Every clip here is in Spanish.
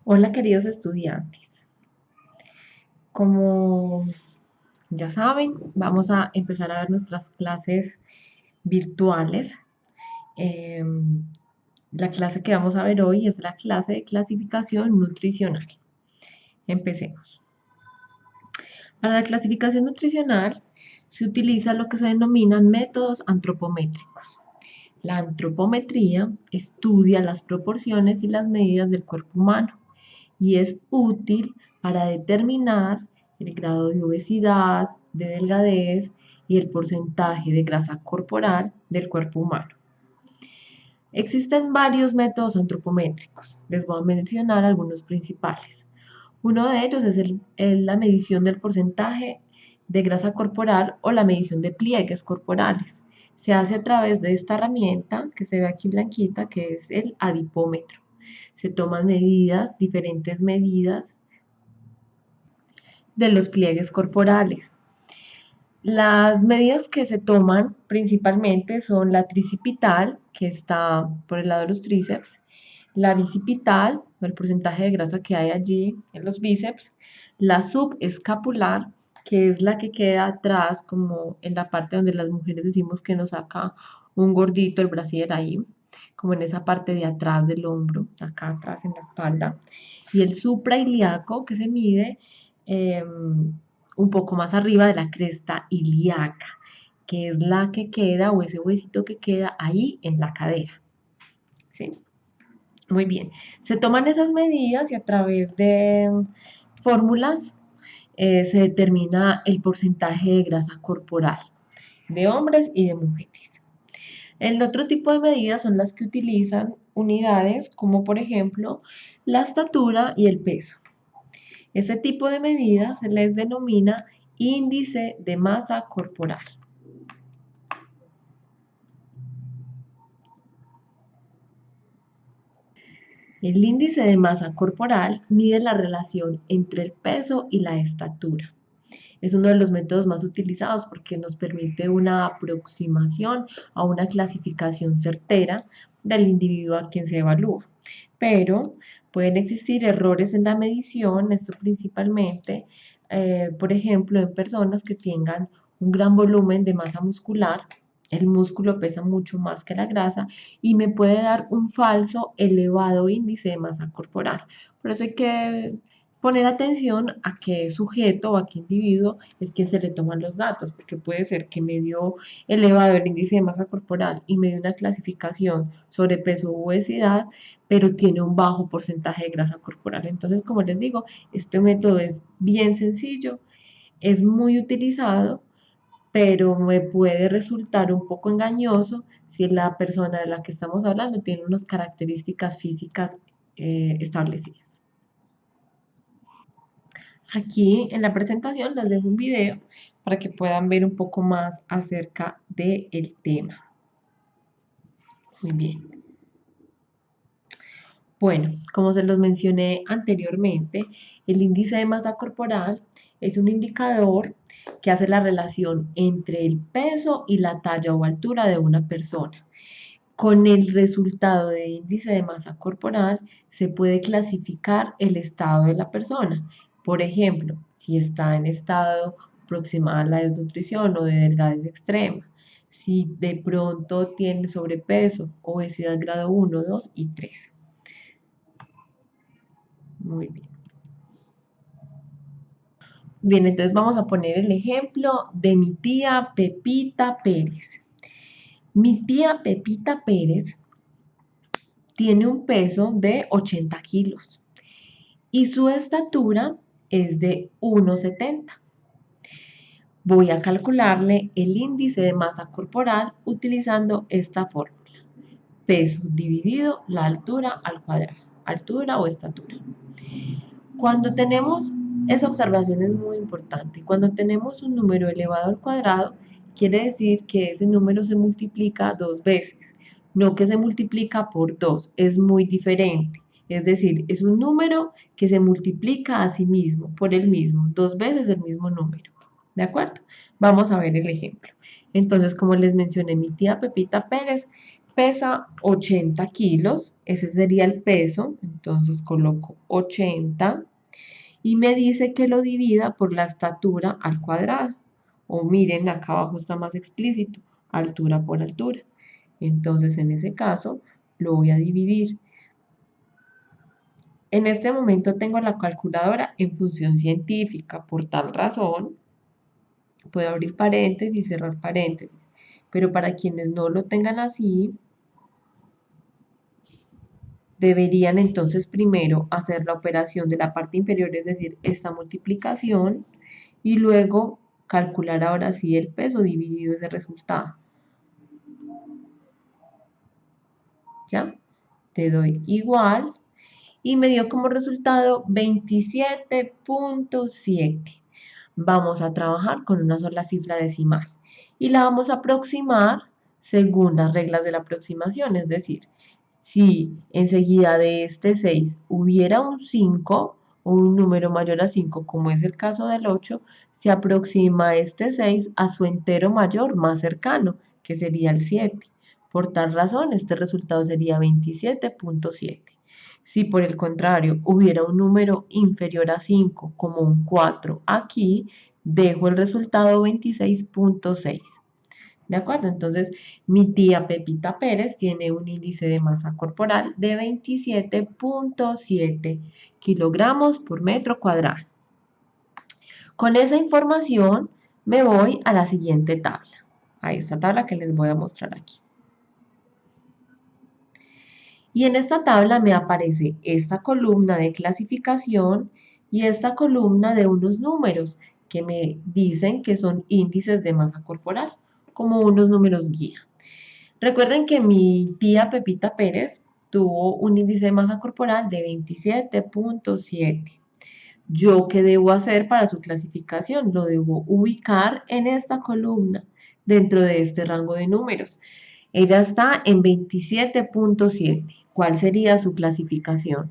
Hola queridos estudiantes, como ya saben, vamos a empezar a ver nuestras clases virtuales. Em, la clase que vamos a ver hoy es la clase de clasificación nutricional. Empecemos. Para la clasificación nutricional se utiliza lo que se denominan métodos antropométricos. La antropometría estudia las proporciones y las medidas del cuerpo humano y es útil para determinar el grado de obesidad, de delgadez y el porcentaje de grasa corporal del cuerpo humano. Existen varios métodos antropométricos. Les voy a mencionar algunos principales. Uno de ellos es la medición del porcentaje de grasa corporal o la medición de pliegues corporales. Se hace a través de esta herramienta que se ve aquí blanquita, que es el adipómetro. Se toman medidas, diferentes medidas de los pliegues corporales. Las medidas que se toman principalmente son la tricipital, que está por el lado de los tríceps, la bicipital, el porcentaje de grasa que hay allí en los bíceps, la subescapular, que es la que queda atrás, como en la parte donde las mujeres decimos que nos saca un gordito el brasier ahí, como en esa parte de atrás del hombro, acá atrás en la espalda, y el suprailíaco, que se mide un poco más arriba de la cresta ilíaca, que es la que queda o ese huesito que queda ahí en la cadera. ¿Sí? Muy bien. Se toman esas medidas y a través de fórmulas se determina el porcentaje de grasa corporal de hombres y de mujeres. El otro tipo de medidas son las que utilizan unidades como por ejemplo la estatura y el peso. Este tipo de medidas se les denomina índice de masa corporal. El índice de masa corporal mide la relación entre el peso y la estatura. Es uno de los métodos más utilizados porque nos permite una aproximación a una clasificación certera del individuo a quien se evalúa. Pero pueden existir errores en la medición, esto principalmente, por ejemplo, en personas que tengan un gran volumen de masa muscular. El músculo pesa mucho más que la grasa y me puede dar un falso elevado índice de masa corporal. Por eso hay que poner atención a qué sujeto o a qué individuo es quien se le toman los datos, porque puede ser que me dio elevado el índice de masa corporal y me dio una clasificación sobre peso u obesidad, pero tiene un bajo porcentaje de grasa corporal. Entonces, como les digo, este método es bien sencillo, es muy utilizado, pero me puede resultar un poco engañoso si la persona de la que estamos hablando tiene unas características físicas establecidas. Aquí en la presentación les dejo un video para que puedan ver un poco más acerca del tema. Muy bien. Bueno, como se los mencioné anteriormente, el índice de masa corporal es un indicador que hace la relación entre el peso y la talla o altura de una persona. Con el resultado de índice de masa corporal se puede clasificar el estado de la persona. Por ejemplo, si está en estado proximal a la desnutrición o de delgadez extrema, si de pronto tiene sobrepeso, obesidad grado 1, 2 y 3. Muy bien. Bien, entonces vamos a poner el ejemplo de mi tía Pepita Pérez. Mi tía Pepita Pérez tiene un peso de 80 kilos y su estatura es de 1,70. Voy a calcularle el índice de masa corporal utilizando esta fórmula. Peso dividido la altura al cuadrado. Altura o estatura. Cuando tenemos, esa observación es muy importante, cuando tenemos un número elevado al cuadrado, quiere decir que ese número se multiplica 2 veces, no que se multiplica por 2, es muy diferente. Es decir, es un número que se multiplica a sí mismo, por el mismo, 2 veces el mismo número. ¿De acuerdo? Vamos a ver el ejemplo. Entonces, como les mencioné, mi tía Pepita Pérez pesa 80 kilos, ese sería el peso, entonces coloco 80 y me dice que lo divida por la estatura al cuadrado. O miren, acá abajo está más explícito, altura por altura. Entonces, en ese caso, lo voy a dividir. En este momento tengo la calculadora en función científica, por tal razón, puedo abrir paréntesis y cerrar paréntesis. Pero para quienes no lo tengan así, deberían entonces primero hacer la operación de la parte inferior, es decir, esta multiplicación, y luego calcular ahora sí el peso dividido ese resultado. ¿Ya? Le doy igual y me dio como resultado 27.7. Vamos a trabajar con una sola cifra decimal y la vamos a aproximar según las reglas de la aproximación, es decir, si enseguida de este 6 hubiera un 5 o un número mayor a 5, como es el caso del 8, se aproxima este 6 a su entero mayor más cercano, que sería el 7. Por tal razón, este resultado sería 27.7. Si por el contrario hubiera un número inferior a 5, como un 4 aquí, dejo el resultado 26.6. ¿De acuerdo? Entonces, mi tía Pepita Pérez tiene un índice de masa corporal de 27.7 kilogramos por metro cuadrado. Con esa información me voy a la siguiente tabla, a esta tabla que les voy a mostrar aquí. Y en esta tabla me aparece esta columna de clasificación y esta columna de unos números que me dicen que son índices de masa corporal, como unos números guía. Recuerden que mi tía Pepita Pérez tuvo un índice de masa corporal de 27.7. ¿Yo qué debo hacer para su clasificación? Lo debo ubicar en esta columna, dentro de este rango de números. Ella está en 27.7. ¿Cuál sería su clasificación?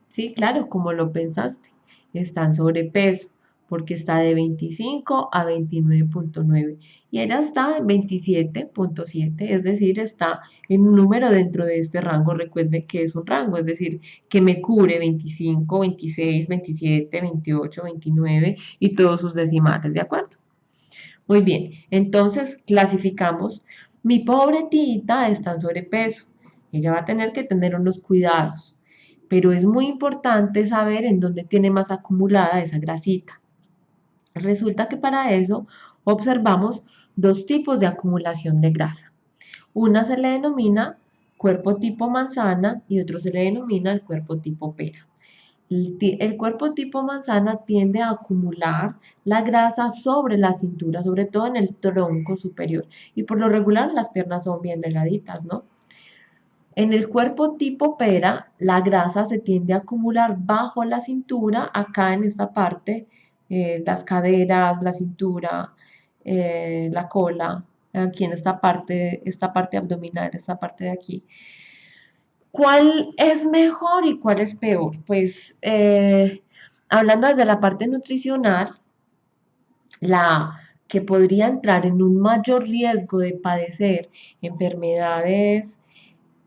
Sí, claro, como lo pensaste. Está en sobrepeso, porque está de 25 a 29.9. Y ella está en 27.7, es decir, está en un número dentro de este rango. Recuerde que es un rango, es decir, que me cubre 25, 26, 27, 28, 29 y todos sus decimales, ¿de acuerdo? Muy bien, entonces clasificamos. Mi pobre tita está en sobrepeso. Ella va a tener que tener unos cuidados, pero es muy importante saber en dónde tiene más acumulada esa grasita. Resulta que para eso observamos dos tipos de acumulación de grasa. Una se le denomina cuerpo tipo manzana y otro se le denomina el cuerpo tipo pera. El cuerpo tipo manzana tiende a acumular la grasa sobre la cintura, sobre todo en el tronco superior. Y por lo regular las piernas son bien delgaditas, ¿no? En el cuerpo tipo pera, la grasa se tiende a acumular bajo la cintura, acá en esta parte, las caderas, la cintura, la cola, aquí en esta parte abdominal, esta parte de aquí. ¿Cuál es mejor y cuál es peor? Pues hablando desde la parte nutricional, la que podría entrar en un mayor riesgo de padecer enfermedades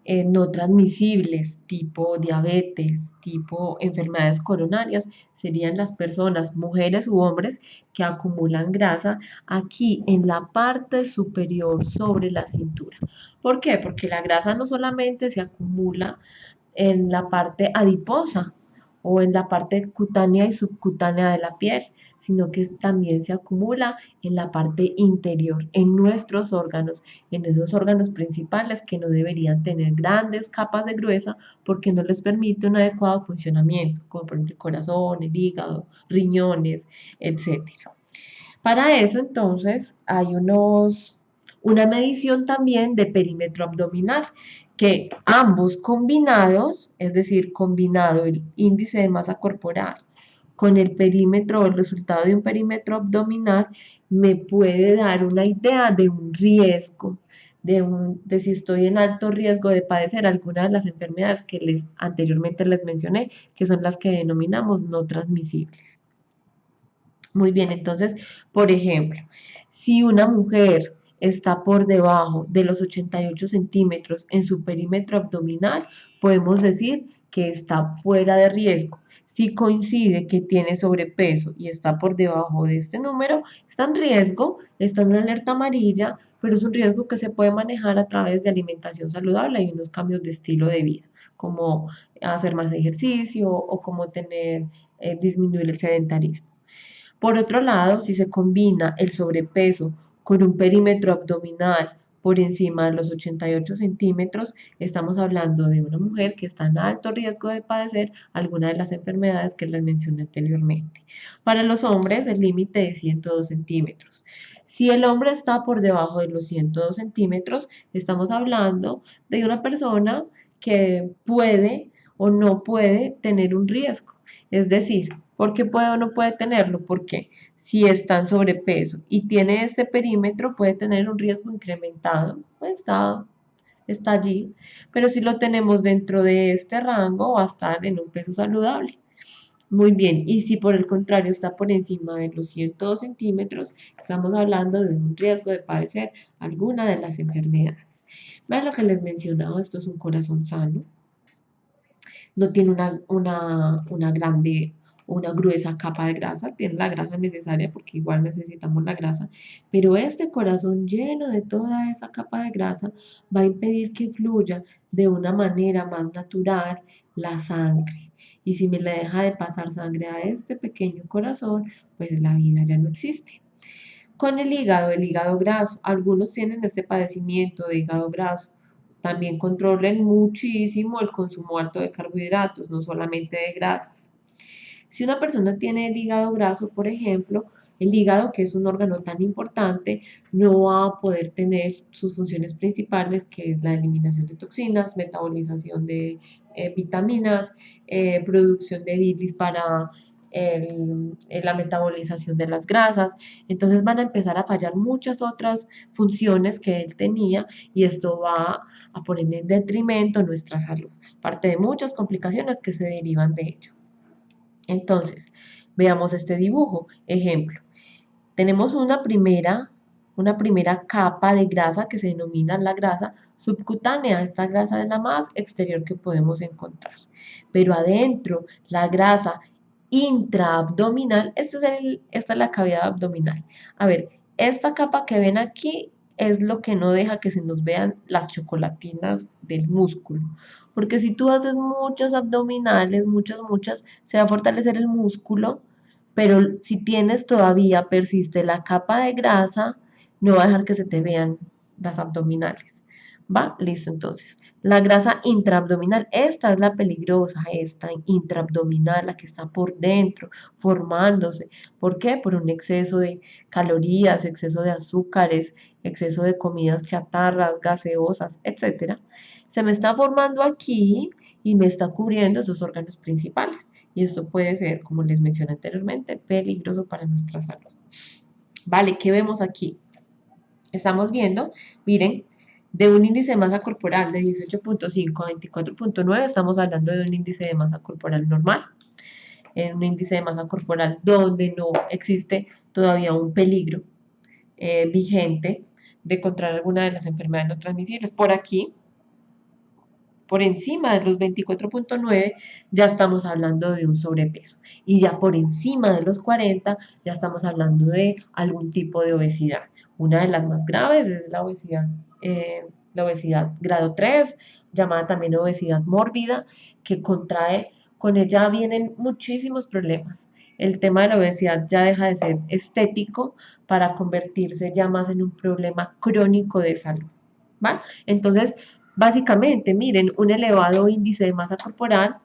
no transmisibles, tipo diabetes, tipo enfermedades coronarias, serían las personas, mujeres u hombres, que acumulan grasa aquí en la parte superior sobre la cintura. ¿Por qué? Porque la grasa no solamente se acumula en la parte adiposa o en la parte cutánea y subcutánea de la piel, sino que también se acumula en la parte interior, en nuestros órganos, en esos órganos principales que no deberían tener grandes capas de gruesa porque no les permite un adecuado funcionamiento, como por ejemplo el corazón, el hígado, riñones, etcétera. Para eso entonces hay una medición también de perímetro abdominal, que ambos combinados, es decir, combinado el índice de masa corporal con el perímetro, el resultado de un perímetro abdominal, me puede dar una idea de un riesgo, de si estoy en alto riesgo de padecer alguna de las enfermedades que anteriormente les mencioné, que son las que denominamos no transmisibles. Muy bien, entonces, por ejemplo, si una mujer está por debajo de los 88 centímetros en su perímetro abdominal, podemos decir que está fuera de riesgo. Si coincide que tiene sobrepeso y está por debajo de este número, está en riesgo, está en una alerta amarilla, pero es un riesgo que se puede manejar a través de alimentación saludable y unos cambios de estilo de vida, como hacer más ejercicio o como disminuir el sedentarismo. Por otro lado, si se combina el sobrepeso con un perímetro abdominal por encima de los 88 centímetros, estamos hablando de una mujer que está en alto riesgo de padecer alguna de las enfermedades que les mencioné anteriormente. Para los hombres, el límite es 102 centímetros. Si el hombre está por debajo de los 102 centímetros, estamos hablando de una persona que puede o no puede tener un riesgo. Es decir, ¿por qué puede o no puede tenerlo? Porque si está en sobrepeso y tiene este perímetro, puede tener un riesgo incrementado. Pues está allí. Pero si lo tenemos dentro de este rango, va a estar en un peso saludable. Muy bien, y si por el contrario está por encima de los 102 centímetros, estamos hablando de un riesgo de padecer alguna de las enfermedades. Vean lo que les mencionaba, esto es un corazón sano, no tiene una gruesa capa de grasa, tiene la grasa necesaria porque igual necesitamos la grasa, pero este corazón lleno de toda esa capa de grasa va a impedir que fluya de una manera más natural la sangre. Y si me le deja de pasar sangre a este pequeño corazón, pues la vida ya no existe. Con el hígado graso, algunos tienen este padecimiento de hígado graso. También controlen muchísimo el consumo alto de carbohidratos, no solamente de grasas. Si una persona tiene el hígado graso, por ejemplo, el hígado, que es un órgano tan importante, no va a poder tener sus funciones principales, que es la eliminación de toxinas, metabolización de vitaminas, producción de bilis para la metabolización de las grasas. Entonces van a empezar a fallar muchas otras funciones que él tenía y esto va a poner en detrimento nuestra salud, parte de muchas complicaciones que se derivan de ello. Entonces, veamos este dibujo. Ejemplo, tenemos una primera capa de grasa que se denomina la grasa subcutánea. Esta grasa es la más exterior que podemos encontrar. Pero adentro, la grasa intraabdominal, esta es la cavidad abdominal. A ver, esta capa que ven aquí es lo que no deja que se nos vean las chocolatinas del músculo. Porque si tú haces muchos abdominales, muchas, se va a fortalecer el músculo, pero si tienes todavía, persiste la capa de grasa, no va a dejar que se te vean las abdominales. ¿Va? Listo, entonces. La grasa intraabdominal, esta es la peligrosa, esta intraabdominal, la que está por dentro, formándose. ¿Por qué? Por un exceso de calorías, exceso de azúcares, exceso de comidas chatarras, gaseosas, etcétera. Se me está formando aquí y me está cubriendo esos órganos principales. Y esto puede ser, como les mencioné anteriormente, peligroso para nuestra salud. Vale, ¿qué vemos aquí? Estamos viendo, miren, de un índice de masa corporal de 18.5 a 24.9, estamos hablando de un índice de masa corporal normal, un índice de masa corporal donde no existe todavía un peligro vigente de contraer alguna de las enfermedades no transmisibles. Por aquí, por encima de los 24.9 ya estamos hablando de un sobrepeso y ya por encima de los 40 ya estamos hablando de algún tipo de obesidad. Una de las más graves es la obesidad grado 3, llamada también obesidad mórbida, que con ella vienen muchísimos problemas. El tema de la obesidad ya deja de ser estético para convertirse ya más en un problema crónico de salud. ¿Va? Entonces, básicamente, miren, un elevado índice de masa corporal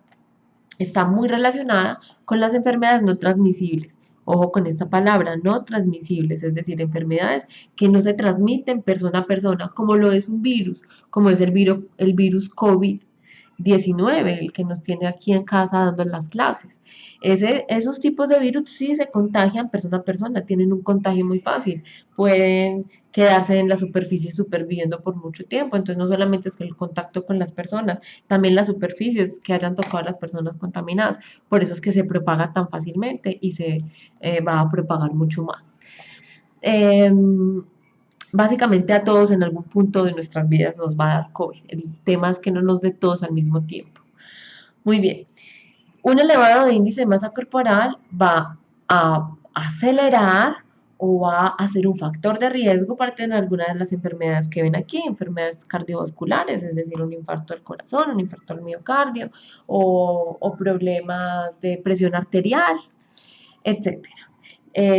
está muy relacionada con las enfermedades no transmisibles. Ojo con esta palabra, no transmisibles, es decir, enfermedades que no se transmiten persona a persona, como lo es un virus, como es el virus COVID-19, el que nos tiene aquí en casa dando las clases. Esos tipos de virus sí se contagian persona a persona, tienen un contagio muy fácil, pueden quedarse en la superficie superviviendo por mucho tiempo, entonces no solamente es el contacto con las personas, también las superficies que hayan tocado a las personas contaminadas, por eso es que se propaga tan fácilmente y se va a propagar mucho más. Eh, básicamente a todos en algún punto de nuestras vidas nos va a dar COVID. El tema es que no nos dé todos al mismo tiempo. Muy bien. Un elevado índice de masa corporal va a acelerar o va a ser un factor de riesgo para tener algunas de las enfermedades que ven aquí, enfermedades cardiovasculares, es decir, un infarto al corazón, un infarto al miocardio o problemas de presión arterial, etcétera.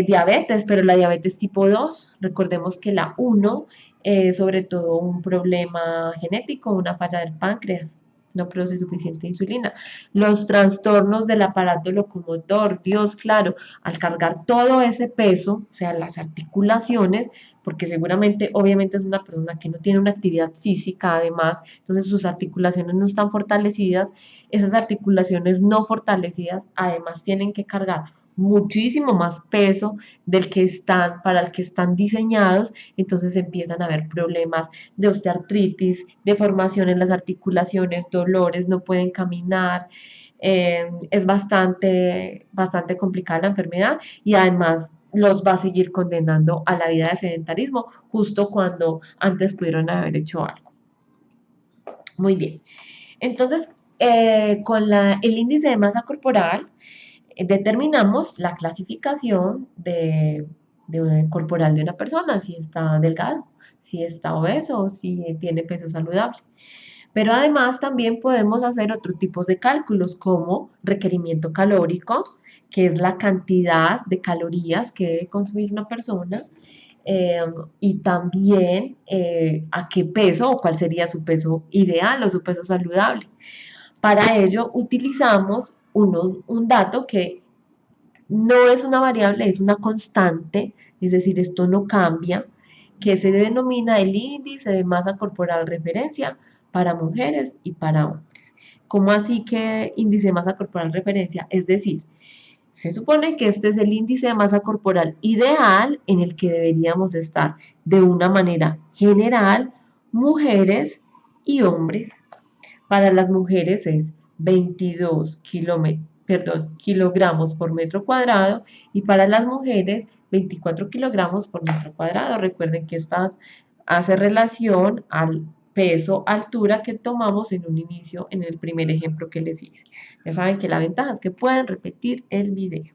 Diabetes, pero la diabetes tipo 2, recordemos que la 1 es sobre todo un problema genético, una falla del páncreas, no produce suficiente insulina. Los trastornos del aparato locomotor, Dios, claro, al cargar todo ese peso, o sea, las articulaciones, porque seguramente, obviamente es una persona que no tiene una actividad física, además, entonces sus articulaciones no están fortalecidas, esas articulaciones no fortalecidas, además tienen que cargar muchísimo más peso del que están, para el que están diseñados, entonces empiezan a haber problemas de osteoartritis, deformación en las articulaciones, dolores, no pueden caminar, es bastante complicada la enfermedad y además los va a seguir condenando a la vida de sedentarismo, justo cuando antes pudieron haber hecho algo. Muy bien. Entonces, el índice de masa corporal, determinamos la clasificación corporal de una persona, si está delgado, si está obeso, si tiene peso saludable. Pero además también podemos hacer otros tipos de cálculos como requerimiento calórico, que es la cantidad de calorías que debe consumir una persona, eh, y también a qué peso o cuál sería su peso ideal o su peso saludable. Para ello utilizamos un dato que no es una variable, es una constante, es decir, esto no cambia, que se denomina el índice de masa corporal referencia para mujeres y para hombres. ¿Cómo así que índice de masa corporal referencia? Es decir, se supone que este es el índice de masa corporal ideal en el que deberíamos estar de una manera general, mujeres y hombres. Para las mujeres es 22 kilogramos por metro cuadrado y para las mujeres 24 kilogramos por metro cuadrado. Recuerden que esta hace relación al peso, altura que tomamos en un inicio, en el primer ejemplo que les hice. Ya saben que la ventaja es que pueden repetir el video.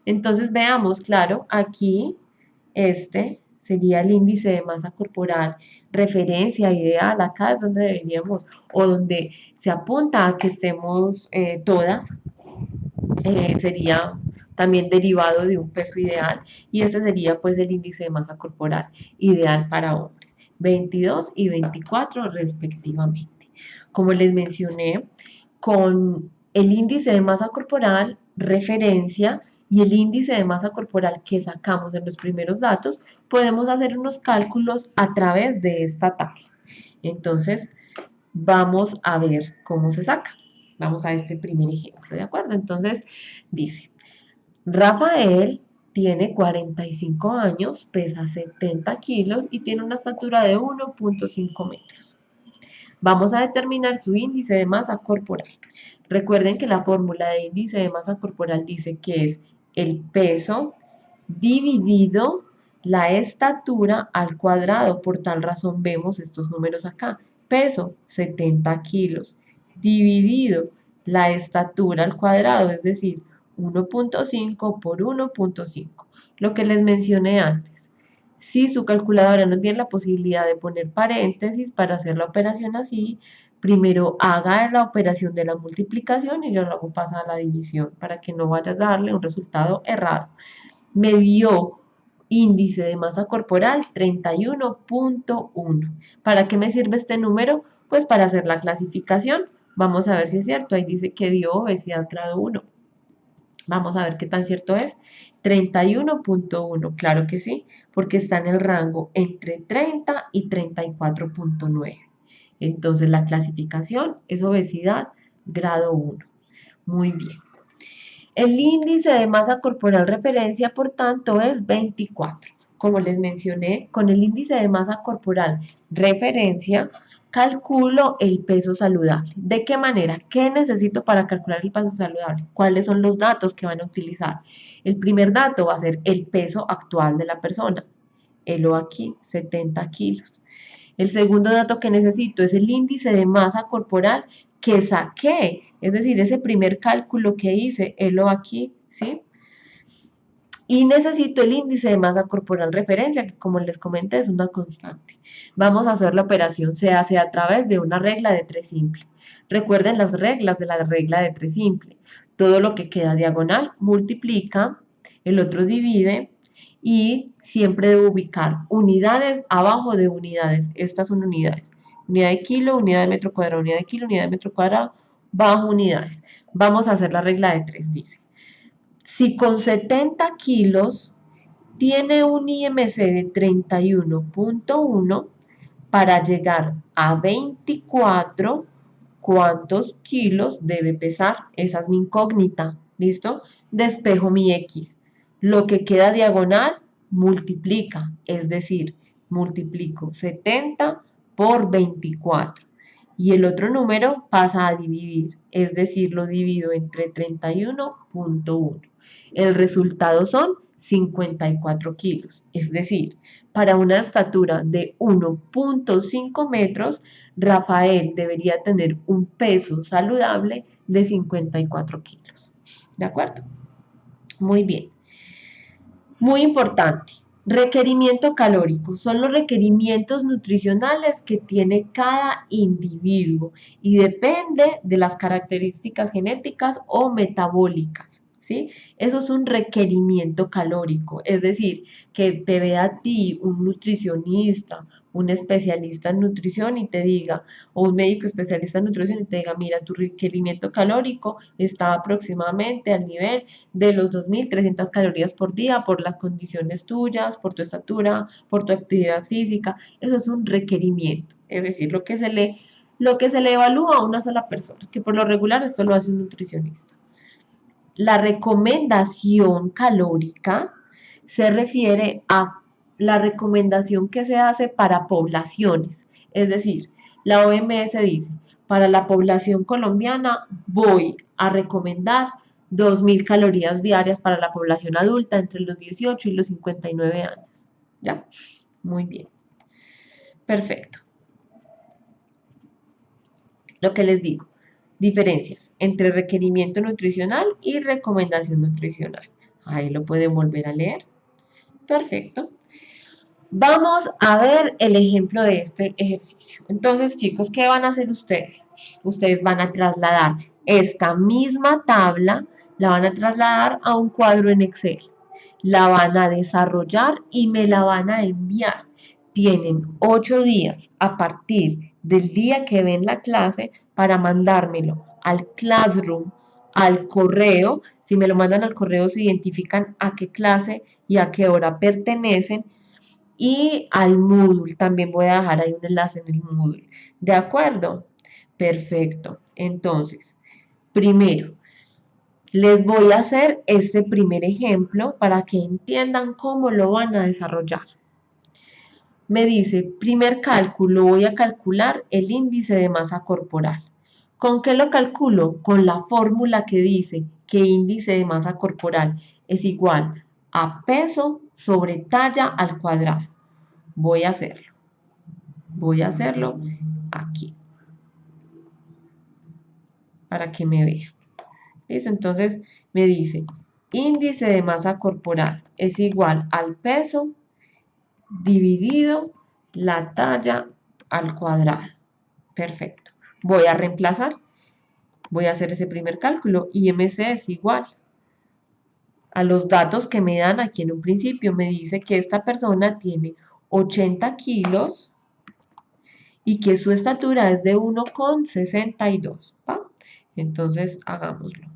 Entonces veamos, claro, aquí este sería el índice de masa corporal, referencia ideal, acá es donde deberíamos, o donde se apunta a que estemos todas, sería también derivado de un peso ideal, y este sería pues el índice de masa corporal ideal para hombres, 22 y 24 respectivamente. Como les mencioné, con el índice de masa corporal, referencia, y el índice de masa corporal que sacamos en los primeros datos, podemos hacer unos cálculos a través de esta tabla. Entonces, vamos a ver cómo se saca. Vamos a este primer ejemplo, ¿de acuerdo? Entonces, dice, Rafael tiene 45 años, pesa 70 kilos y tiene una estatura de 1.5 metros. Vamos a determinar su índice de masa corporal. Recuerden que la fórmula de índice de masa corporal dice que es el peso dividido la estatura al cuadrado. Por tal razón vemos estos números acá. Peso 70 kilos dividido la estatura al cuadrado, es decir, 1.5 por 1.5. Lo que les mencioné antes. Si su calculadora no tiene la posibilidad de poner paréntesis para hacer la operación así, primero haga la operación de la multiplicación y yo luego pasa a la división para que no vaya a darle un resultado errado. Me dio índice de masa corporal 31.1. ¿Para qué me sirve este número? Pues para hacer la clasificación. Vamos a ver si es cierto. Ahí dice que dio obesidad grado 1. Vamos a ver qué tan cierto es. 31.1, claro que sí, porque está en el rango entre 30 y 34.9. Entonces la clasificación es obesidad grado 1. Muy bien. El índice de masa corporal referencia, por tanto, es 24. Como les mencioné, con el índice de masa corporal referencia, calculo el peso saludable. ¿De qué manera? ¿Qué necesito para calcular el peso saludable? ¿Cuáles son los datos que van a utilizar? El primer dato va a ser el peso actual de la persona. helo aquí, 70 kilos. El segundo dato que necesito es el índice de masa corporal que saqué, es decir, ese primer cálculo que hice, helo aquí, ¿sí? Y necesito el índice de masa corporal referencia, que como les comenté es una constante. Vamos a hacer la operación, se hace a través de una regla de 3 simple. Recuerden las reglas de la regla de 3 simple. Todo lo que queda diagonal multiplica, el otro divide y siempre debo ubicar unidades abajo de unidades. Estas son unidades. Unidad de kilo, unidad de metro cuadrado, unidad de kilo, unidad de metro cuadrado, bajo unidades. Vamos a hacer la regla de 3, dice. Si con 70 kilos tiene un IMC de 31.1, para llegar a 24, ¿cuántos kilos debe pesar? Esa es mi incógnita. ¿Listo? Despejo mi X. Lo que queda diagonal multiplica, es decir, multiplico 70 por 24. Y el otro número pasa a dividir, es decir, lo divido entre 31.1. El resultado son 54 kilos, es decir, para una estatura de 1.5 metros, Rafael debería tener un peso saludable de 54 kilos. ¿De acuerdo? Muy bien. Muy importante. Requerimiento calórico. Son los requerimientos nutricionales que tiene cada individuo y depende de las características genéticas o metabólicas. ¿Sí? Eso es un requerimiento calórico, es decir, que te vea a ti un nutricionista, un especialista en nutrición y te diga, o un médico especialista en nutrición y te diga, mira, tu requerimiento calórico está aproximadamente al nivel de los 2.300 calorías por día por las condiciones tuyas, por tu estatura, por tu actividad física. Eso es un requerimiento, es decir, lo que se le evalúa a una sola persona, que por lo regular esto lo hace un nutricionista. La recomendación calórica se refiere a la recomendación que se hace para poblaciones. Es decir, la OMS dice, para la población colombiana voy a recomendar 2.000 calorías diarias para la población adulta entre los 18 y los 59 años. ¿Ya? Muy bien. Perfecto. Lo que les digo, diferencias entre requerimiento nutricional y recomendación nutricional. Ahí lo pueden volver a leer. Perfecto. Vamos a ver el ejemplo de este ejercicio. Entonces, chicos, ¿qué van a hacer ustedes? Ustedes van a trasladar esta misma tabla, la van a trasladar a un cuadro en Excel. La van a desarrollar y me la van a enviar. Tienen 8 días a partir del día que ven la clase para mandármelo al Classroom, al correo. Si me lo mandan al correo, se identifican a qué clase y a qué hora pertenecen y al Moodle. También voy a dejar ahí un enlace en el Moodle. ¿De acuerdo? Perfecto. Entonces, primero, les voy a hacer este primer ejemplo para que entiendan cómo lo van a desarrollar. Me dice, primer cálculo, voy a calcular el índice de masa corporal. ¿Con qué lo calculo? Con la fórmula que dice que índice de masa corporal es igual a peso sobre talla al cuadrado. Voy a hacerlo. Voy a hacerlo aquí. Para que me vean. ¿Listo? Entonces me dice, índice de masa corporal es igual al peso dividido la talla al cuadrado. Perfecto. Voy a reemplazar. Voy a hacer ese primer cálculo. IMC es igual a los datos que me dan aquí en un principio. Me dice que esta persona tiene 80 kilos y que su estatura es de 1,62. ¿Va? Entonces, hagámoslo.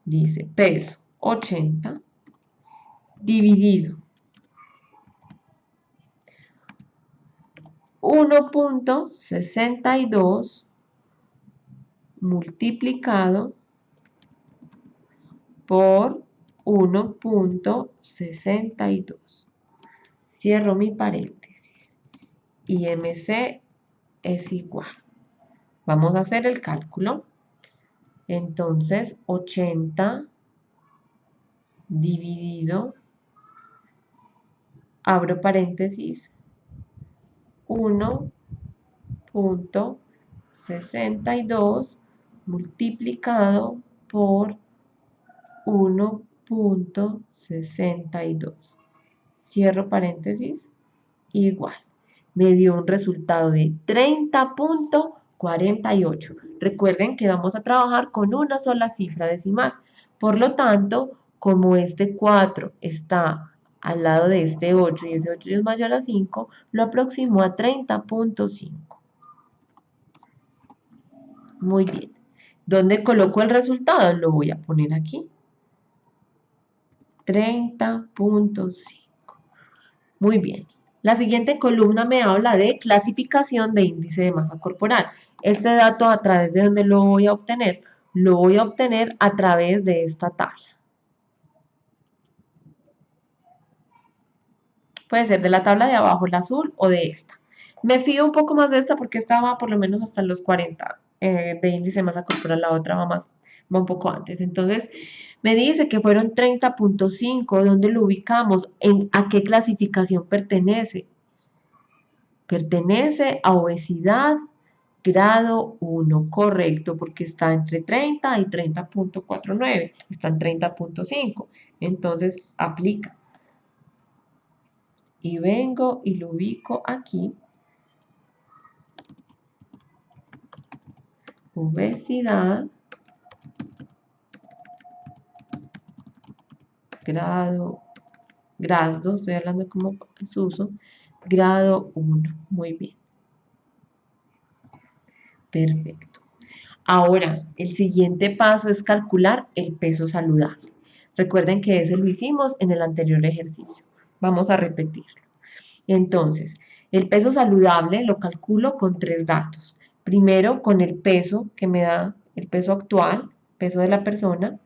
Dice peso 80 dividido 1,62 multiplicado por 1,62. Cierro mi paréntesis. IMC es igual. Vamos a hacer el cálculo. Entonces, 80 dividido abro paréntesis, 1.62 multiplicado por 1.62. Cierro paréntesis, igual. Me dio un resultado de 30.48. Recuerden que vamos a trabajar con una sola cifra decimal. Por lo tanto, como este 4 está al lado de este 8 y ese 8 es mayor a 5, lo aproximo a 30.5. Muy bien. ¿Dónde coloco el resultado? Lo voy a poner aquí. 30.5. Muy bien. La siguiente columna me habla de clasificación de índice de masa corporal. Este dato, ¿a través de dónde lo voy a obtener? Lo voy a obtener a través de esta tabla. Puede ser de la tabla de abajo, la azul, o de esta. Me fío un poco más de esta porque esta va por lo menos hasta los 40 de índice de masa corporal. La otra va un poco antes. Entonces, me dice que fueron 30.5. ¿Dónde lo ubicamos? ¿A qué clasificación pertenece? Pertenece a obesidad grado 1, correcto, porque está entre 30 y 30.49, está en 30.5, entonces aplica. Y vengo y lo ubico aquí, obesidad, grado, estoy hablando como es uso, grado 1, muy bien, perfecto. Ahora, el siguiente paso es calcular el peso saludable. Recuerden que ese lo hicimos en el anterior ejercicio. Vamos a repetirlo. Entonces, el peso saludable lo calculo con tres datos. Primero, con el peso que me da el peso actual, peso de la persona.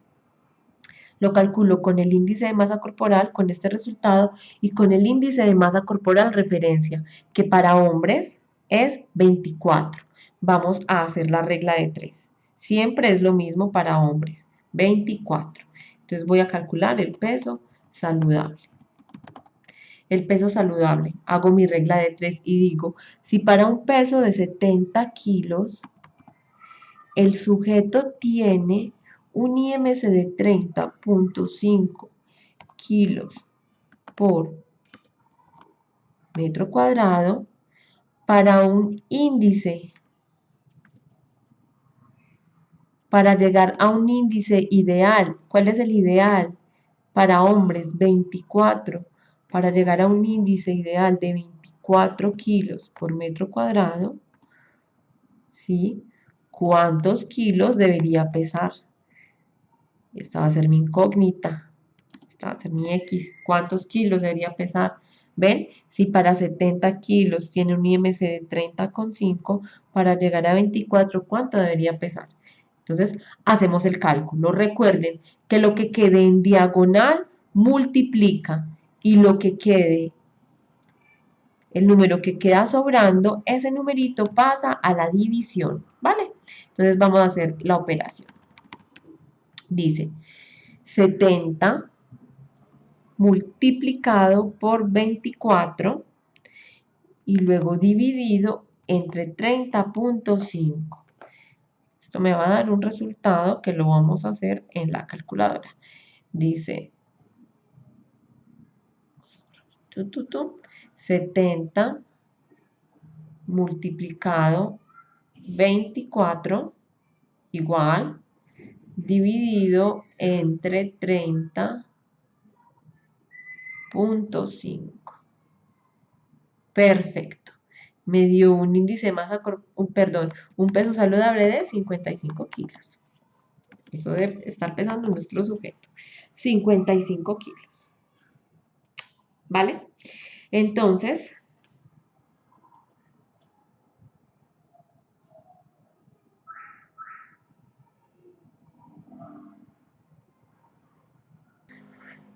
Lo calculo con el índice de masa corporal, con este resultado, y con el índice de masa corporal referencia, que para hombres es 24. Vamos a hacer la regla de 3. Siempre es lo mismo para hombres, 24. Entonces voy a calcular el peso saludable. El peso saludable, hago mi regla de 3 y digo, si para un peso de 70 kilos, el sujeto tiene un IMC de 30.5 kilos por metro cuadrado, para un índice, para llegar a un índice ideal, ¿cuál es el ideal? Para hombres, 24. Para llegar a un índice ideal de 24 kilos por metro cuadrado, ¿sí? ¿Cuántos kilos debería pesar? Esta va a ser mi incógnita. Esta va a ser mi X. ¿Cuántos kilos debería pesar? ¿Ven? Si para 70 kilos tiene un IMC de 30,5, para llegar a 24, ¿cuánto debería pesar? Entonces, hacemos el cálculo. Recuerden que lo que quede en diagonal multiplica y lo que quede, el número que queda sobrando, ese numerito pasa a la división, ¿vale? Entonces, vamos a hacer la operación. Dice 70 multiplicado por 24 y luego dividido entre 30.5. Esto me va a dar un resultado que lo vamos a hacer en la calculadora. Dice 70 multiplicado 24 igual dividido entre 30.5. Perfecto. Me dio un índice de masa, un peso saludable de 55 kilos. Eso debe estar pesando nuestro sujeto. 55 kilos. ¿Vale? Entonces,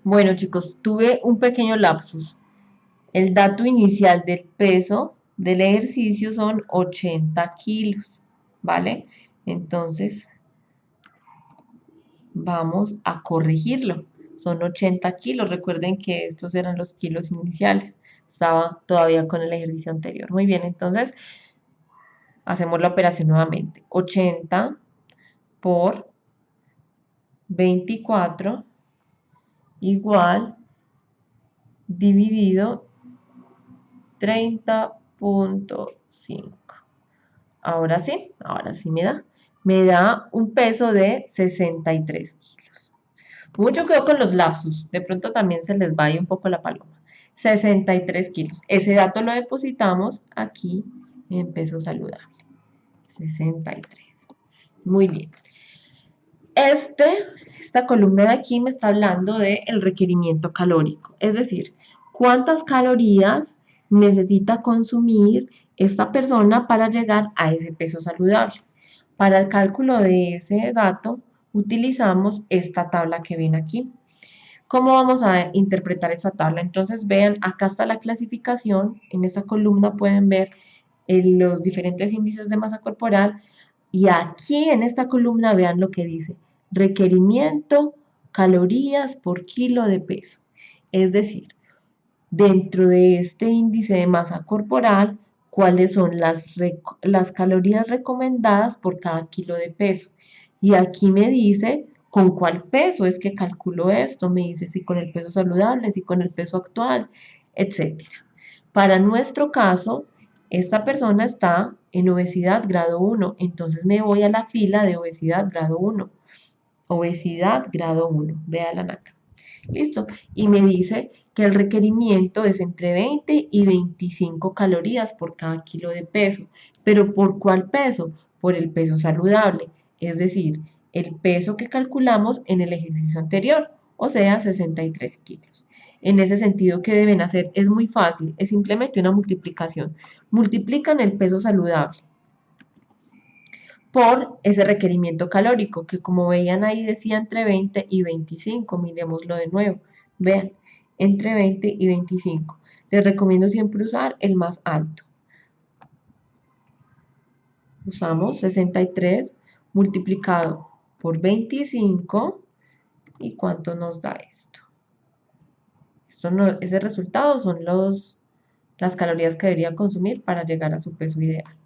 bueno chicos, tuve un pequeño lapsus. El dato inicial del peso del ejercicio son 80 kilos, ¿vale? Entonces, vamos a corregirlo. son 80 kilos. Recuerden que estos eran los kilos iniciales. Estaba todavía con el ejercicio anterior. Muy bien, entonces hacemos la operación nuevamente. 80 por 24 igual dividido 30.5. Ahora sí me da un peso de 63 kilos. Mucho cuidado con los lapsus, de pronto también se les va ahí un poco la paloma. 63 kilos. Ese dato lo depositamos aquí en peso saludable. 63. Muy bien. Esta columna de aquí me está hablando del requerimiento calórico, es decir, cuántas calorías necesita consumir esta persona para llegar a ese peso saludable. Para el cálculo de ese dato utilizamos esta tabla que ven aquí. ¿Cómo vamos a interpretar esta tabla? Entonces vean, acá está la clasificación, en esa columna pueden ver los diferentes índices de masa corporal y aquí en esta columna vean lo que dice, requerimiento calorías por kilo de peso. Es decir, dentro de este índice de masa corporal, cuáles son las calorías recomendadas por cada kilo de peso. Y aquí me dice con cuál peso es que calculo esto, me dice si con el peso saludable, si con el peso actual, etc. Para nuestro caso, esta persona está en obesidad grado 1, entonces me voy a la fila de obesidad grado 1. Obesidad grado 1, véanla acá. Listo. Y me dice que el requerimiento es entre 20 y 25 calorías por cada kilo de peso. ¿Pero por cuál peso? Por el peso saludable, es decir, el peso que calculamos en el ejercicio anterior, o sea, 63 kilos. En ese sentido, ¿qué deben hacer? Es muy fácil, es simplemente una multiplicación. Multiplican el peso saludable por ese requerimiento calórico, que como veían ahí decía entre 20 y 25, miremoslo de nuevo, vean, entre 20 y 25. Les recomiendo siempre usar el más alto. Usamos 63 multiplicado por 25, ¿y cuánto nos da esto? Ese resultado son las calorías que debería consumir para llegar a su peso ideal.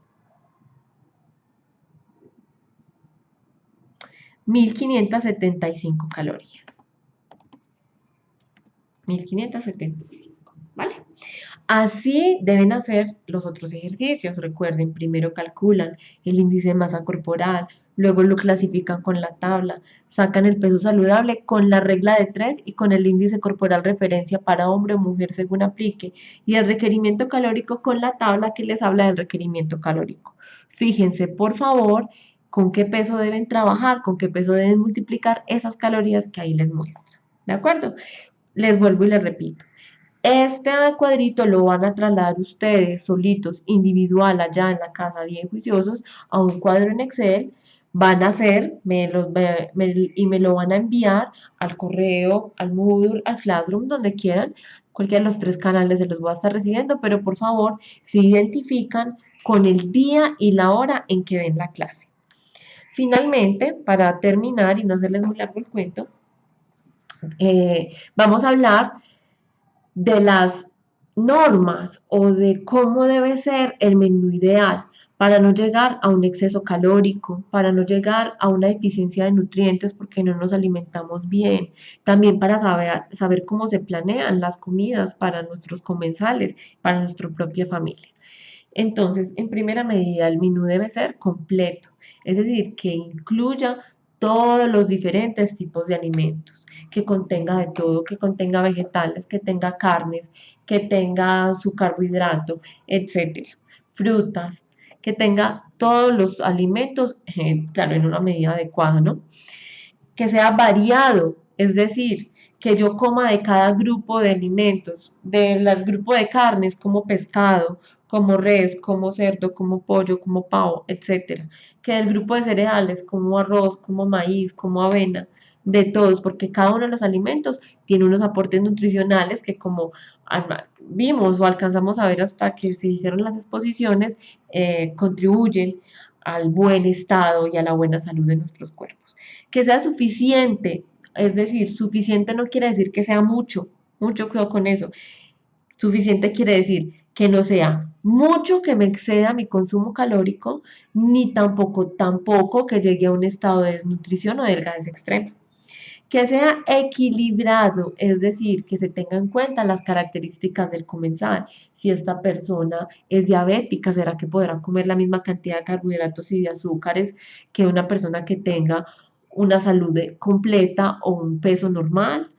1575 calorías. 1575, ¿vale? Así deben hacer los otros ejercicios. Recuerden, primero calculan el índice de masa corporal, luego lo clasifican con la tabla, sacan el peso saludable con la regla de 3 y con el índice corporal referencia para hombre o mujer según aplique, y el requerimiento calórico con la tabla que les habla del requerimiento calórico. Fíjense, por favor, con qué peso deben trabajar, con qué peso deben multiplicar esas calorías que ahí les muestra. ¿De acuerdo? Les vuelvo y les repito. Este cuadrito lo van a trasladar ustedes solitos, individual, allá en la casa, bien juiciosos, a un cuadro en Excel. Van a hacer y me lo van a enviar al correo, al Moodle, al Classroom, donde quieran. Cualquiera de los 3 canales se los voy a estar recibiendo, pero por favor, se identifican con el día y la hora en que ven la clase. Finalmente, para terminar y no hacerles muy largo el cuento, vamos a hablar de las normas o de cómo debe ser el menú ideal para no llegar a un exceso calórico, para no llegar a una deficiencia de nutrientes porque no nos alimentamos bien, también para saber cómo se planean las comidas para nuestros comensales, para nuestra propia familia. Entonces, en primera medida, el menú debe ser completo, es decir, que incluya todos los diferentes tipos de alimentos, que contenga de todo, que contenga vegetales, que tenga carnes, que tenga su carbohidrato, etcétera, frutas, que tenga todos los alimentos, claro, en una medida adecuada, ¿no? Que sea variado, es decir, que yo coma de cada grupo de alimentos, del grupo de carnes como pescado, como res, como cerdo, como pollo, como pavo, etcétera. Que del grupo de cereales como arroz, como maíz, como avena, de todos, porque cada uno de los alimentos tiene unos aportes nutricionales que como vimos o alcanzamos a ver hasta que se hicieron las exposiciones, contribuyen al buen estado y a la buena salud de nuestros cuerpos. Que sea suficiente Es decir, suficiente no quiere decir que sea mucho, mucho cuidado con eso. Suficiente quiere decir que no sea mucho que me exceda mi consumo calórico, ni tampoco que llegue a un estado de desnutrición o delgadez extrema. Que sea equilibrado, es decir, que se tenga en cuenta las características del comensal. Si esta persona es diabética, ¿será que podrá comer la misma cantidad de carbohidratos y de azúcares que una persona que tenga una salud completa o un peso normal?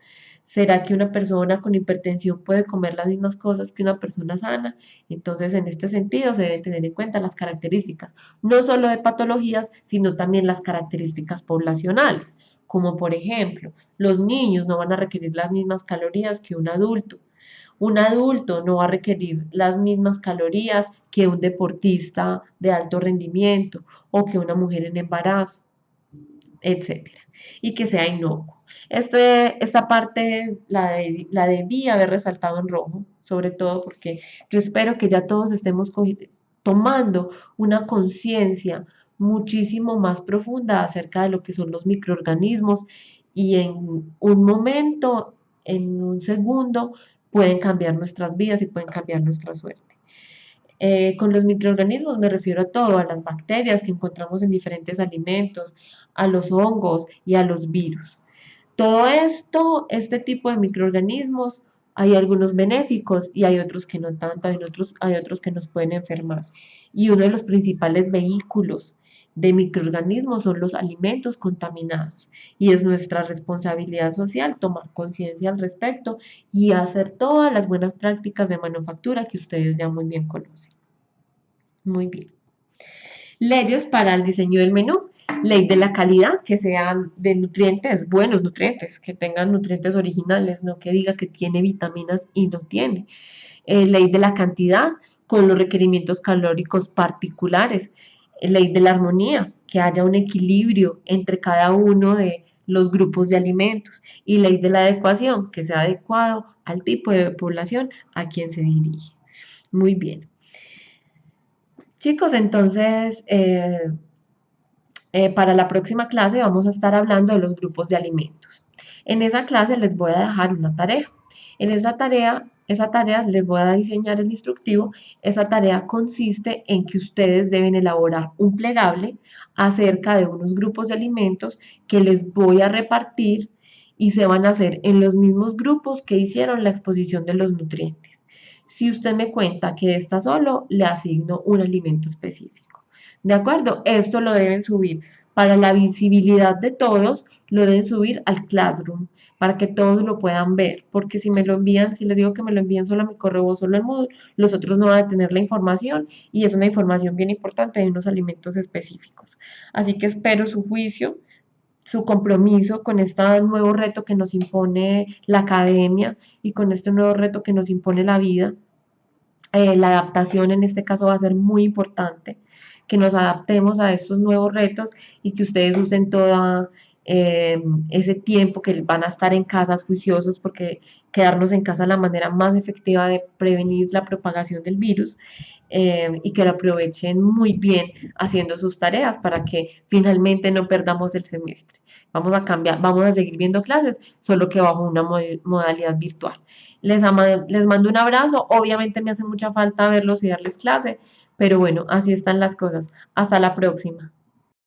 ¿Será que una persona con hipertensión puede comer las mismas cosas que una persona sana? Entonces, en este sentido, se deben tener en cuenta las características, no solo de patologías, sino también las características poblacionales, como por ejemplo, los niños no van a requerir las mismas calorías que un adulto. Un adulto no va a requerir las mismas calorías que un deportista de alto rendimiento o que una mujer en embarazo, etcétera, y que sea inocuo. Esta parte la debí haber resaltado en rojo, sobre todo porque yo espero que ya todos estemos tomando una conciencia muchísimo más profunda acerca de lo que son los microorganismos y en un momento, en un segundo, pueden cambiar nuestras vidas y pueden cambiar nuestra suerte. Con los microorganismos me refiero a todo, a las bacterias que encontramos en diferentes alimentos, a los hongos y a los virus. Todo esto, este tipo de microorganismos, hay algunos benéficos y hay otros que no tanto, hay otros que nos pueden enfermar. Y uno de los principales vehículos de microorganismos son los alimentos contaminados. Y es nuestra responsabilidad social tomar conciencia al respecto y hacer todas las buenas prácticas de manufactura que ustedes ya muy bien conocen. Muy bien. Leyes para el diseño del menú. Ley de la calidad, que sean de nutrientes, buenos nutrientes, que tengan nutrientes originales, no que diga que tiene vitaminas y no tiene. Ley de la cantidad, con los requerimientos calóricos particulares. Ley de la armonía, que haya un equilibrio entre cada uno de los grupos de alimentos. Y ley de la adecuación, que sea adecuado al tipo de población a quien se dirige. Muy bien. Chicos, entonces, para la próxima clase vamos a estar hablando de los grupos de alimentos. En esa clase les voy a dejar una tarea. En esa tarea les voy a diseñar el instructivo. Esa tarea consiste en que ustedes deben elaborar un plegable acerca de unos grupos de alimentos que les voy a repartir y se van a hacer en los mismos grupos que hicieron la exposición de los nutrientes. Si usted me cuenta que está solo, le asigno un alimento específico. ¿De acuerdo? Esto lo deben subir para la visibilidad de todos, lo deben subir al Classroom para que todos lo puedan ver, porque si me lo envían, si les digo que me lo envíen solo a mi correo o solo al Moodle, los otros no van a tener la información y es una información bien importante de unos alimentos específicos. Así que espero su juicio, su compromiso con este nuevo reto que nos impone la academia y con este nuevo reto que nos impone la vida. La adaptación en este caso va a ser muy importante, que nos adaptemos a estos nuevos retos y que ustedes usen todo ese tiempo que van a estar en casas juiciosos, porque quedarnos en casa es la manera más efectiva de prevenir la propagación del virus, y que lo aprovechen muy bien haciendo sus tareas para que finalmente no perdamos el semestre. Vamos a cambiar, vamos a seguir viendo clases, solo que bajo una modalidad virtual. Les mando un abrazo, obviamente me hace mucha falta verlos y darles clase, pero bueno, así están las cosas. Hasta la próxima.